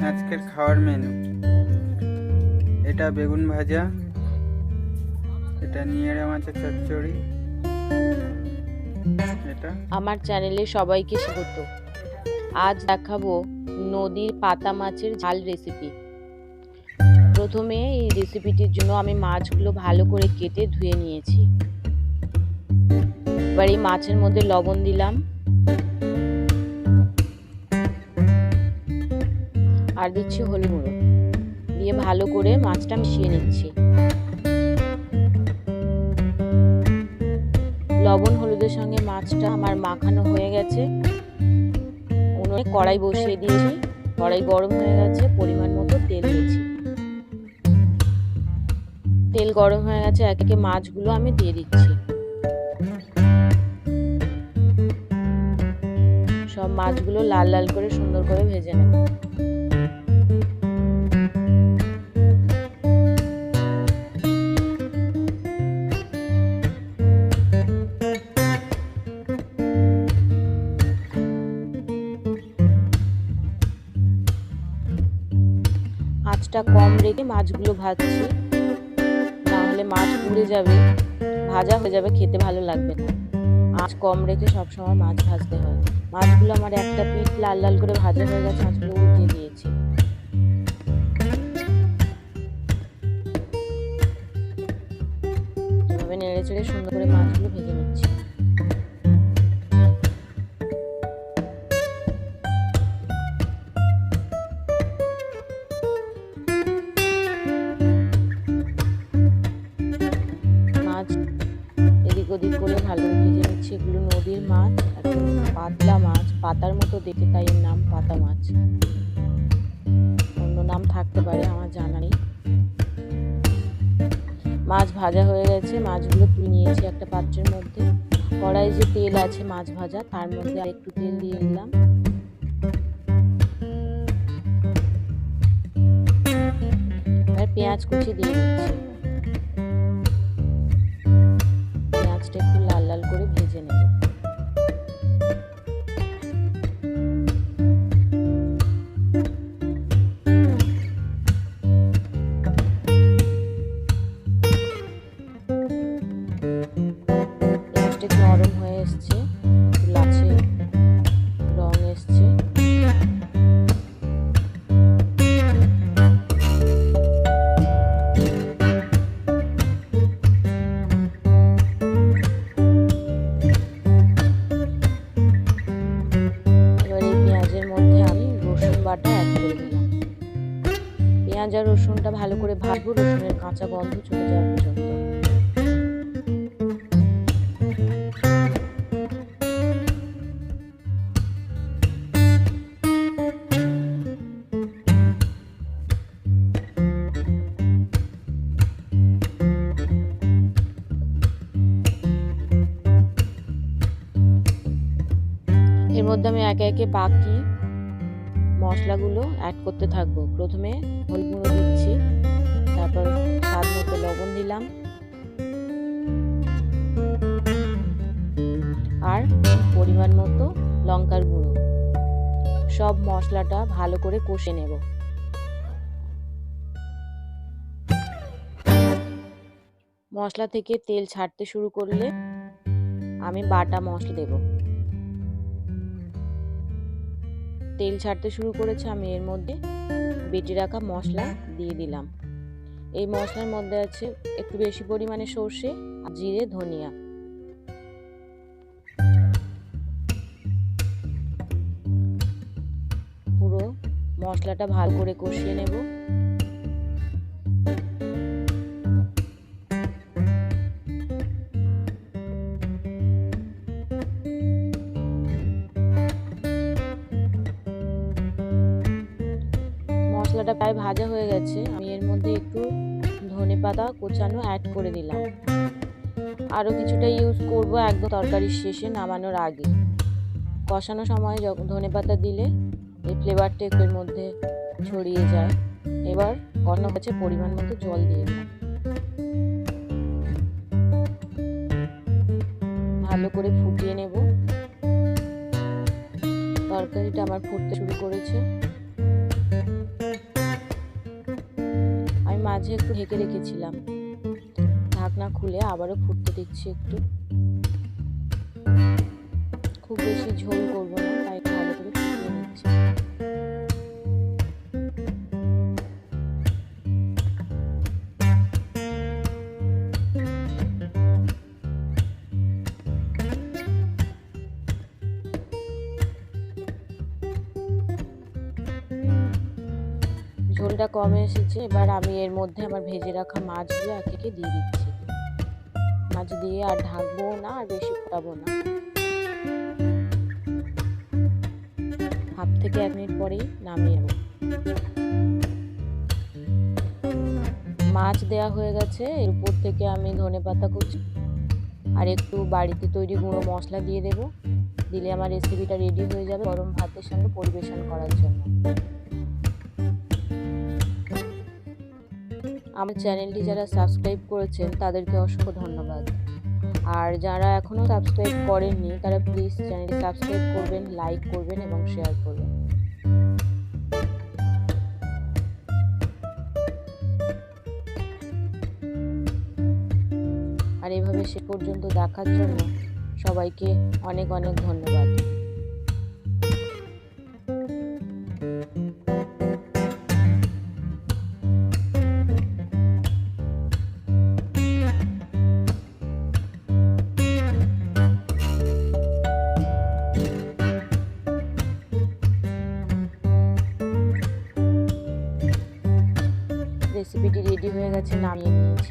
আজকের খাওয়ার মেনু এটা বেগুন ভাজা, এটা নিয়েড়ে মাছের চচ্চড়ি। এটা আমার চ্যানেলে সবাইকে স্বাগত। আজ দেখাবো নদীর পাতা মাছের ঝাল রেসিপি। প্রথমে এই রেসিপিটির জন্য আমি মাছগুলো ভালো করে কেটে ধুয়ে নিয়েছি। এবার এই মাছের মধ্যে লবণ দিলাম আর দিচ্ছি হলুদ গুঁড়ো, দিয়ে ভালো করে মাছটা মিশিয়ে নিচ্ছি। লবণ হলুদের সঙ্গে মাছটা আমার মাখানো হয়ে গেছে। উনুনে কড়াই বসিয়ে দিয়েছি, কড়াই গরম হয়ে গেছে, পরিমাণ মতো তেল দিয়েছি। তেল গরম হয়ে গেছে, একে একে মাছগুলো আমি দিয়ে দিচ্ছি। সব মাছগুলো লাল লাল করে সুন্দর করে ভেজে নেব। আঁচটা কম রেখে মাছগুলো ভাজছি, না হলে মাছ পুড়ে যাবে, ভাজা হয়ে যাবে, খেতে ভালো লাগবে না। আঁচ কম রেখে সবসময় মাছ ভাজতে হয়। মাছগুলো আমার একটা পিঠ লাল লাল করে ভাজা হয়ে গেছে, মাছগুলো উল্টে দিয়েছি। এভাবে নেড়ে চেড়ে সুন্দর করে মাছগুলো ভেজে নিচ্ছি। এদিক ওদিক করে ভালো ভেজে নিচ্ছি। এগুলো নদীর মাছ, একদম পাতলা মাছ, পাতার মতো দেখে, তাই এর নাম পাতা মাছ। অন্য নাম থাকতে পারে, আমার জানা নেই। মাছ ভাজা হয়ে গেছে, মাছগুলো তুলে নিয়েছি একটা পাত্রের মধ্যে। কড়াই যে তেল আছে মাছ ভাজা, তার মধ্যে আর একটু তেল দিয়ে দিলাম। আর পেঁয়াজ কুচি দিয়ে দিচ্ছি। একটু লাল লাল করে ভেজে নেব। পেঁয়াজটা নরম হয়ে এসছে, লালচে রং এসছে। বাটা অ্যাড করে দিলাম। পেঁয়াজ আর রসুনটা ভালো করে ভাজবো, রসুনের কাঁচা গন্ধ চলে যাওয়া পর্যন্ত। এর মধ্যে আমি একে একে বাকি মশলাগুলো অ্যাড করতে থাকবো। প্রথমে হলুদ গুঁড়ো দিচ্ছি, তারপর স্বাদ মতো লবণ দিলাম, আর পরিমাণ মতো লঙ্কার গুঁড়ো। সব মশলাটা ভালো করে কষে নেব। মশলা থেকে তেল ছাড়তে শুরু করলে আমি বাটা মশলা দেব। তেল ছাড়তে শুরু করেছে, আমি এর মধ্যে বেটে রাখা মশলা দিয়ে দিলাম। এই মশলার মধ্যে আছে একটু বেশি পরিমাণে সর্ষে, জিরে, ধনিয়া। পুরো মশলাটা ভালো করে কষিয়ে নেব। মশলাটা প্রায় ভাজা হয়ে গেছে, আমি এর মধ্যে একটু ধনেপাতা কোচানো অ্যাড করে দিলাম। আরও কিছুটা ইউজ করব একদম তরকারির শেষে, নামানোর আগে। কষানোর সময় যখন ধনেপাতা দিলে এই ফ্লেভারটা একটু এর মধ্যে ছড়িয়ে যায়। এবার কষানো হচ্ছে, পরিমাণ মতো জল দিয়ে দিলাম। ভালো করে ফুটিয়ে নেব। তরকারিটা আমার ফুটতে শুরু করেছে। মাঝে একটু ঢেকে রেখেছিলাম, ঢাকনা খুলে আবারও ফুটতে দিচ্ছি একটু। খুব বেশি ঝোল করবো না, তাই ভালো করে ফুটিয়ে নিচ্ছি। ঝোলটা কমে এসেছে, এবার আমি এর মধ্যে আমার ভেজে রাখা মাছগুলো একে একে দিয়ে দিচ্ছি। মাছ দিয়ে আর ঢাকবো না, আর বেশি ফোটাবো না। হাফ থেকে 1 মিনিট পরেই নামিয়ে নেব। মাছ দেয়া হয়ে গেছে, এর উপর থেকে আমি ধনেপাতা কুচি আর একটু বাড়িতে তৈরি গুঁড়ো মশলা দিয়ে দেব। দিলে আমার রেসিপিটা রেডি হয়ে যাবে গরম ভাতের সঙ্গে পরিবেশন করার জন্য। আমার চ্যানেলটি যারা সাবস্ক্রাইব করেছেন তাদেরকে অসংখ্য ধন্যবাদ। আর যারা এখনও সাবস্ক্রাইব করেননি তারা প্লিজ চ্যানেলটি সাবস্ক্রাইব করবেন, লাইক করবেন এবং শেয়ার করবেন। আর এভাবে শেষ পর্যন্ত দেখার জন্য সবাইকে অনেক অনেক ধন্যবাদ। রেসিপিটি রেডি হয়ে গেছে, নামিয়ে নিয়েছি।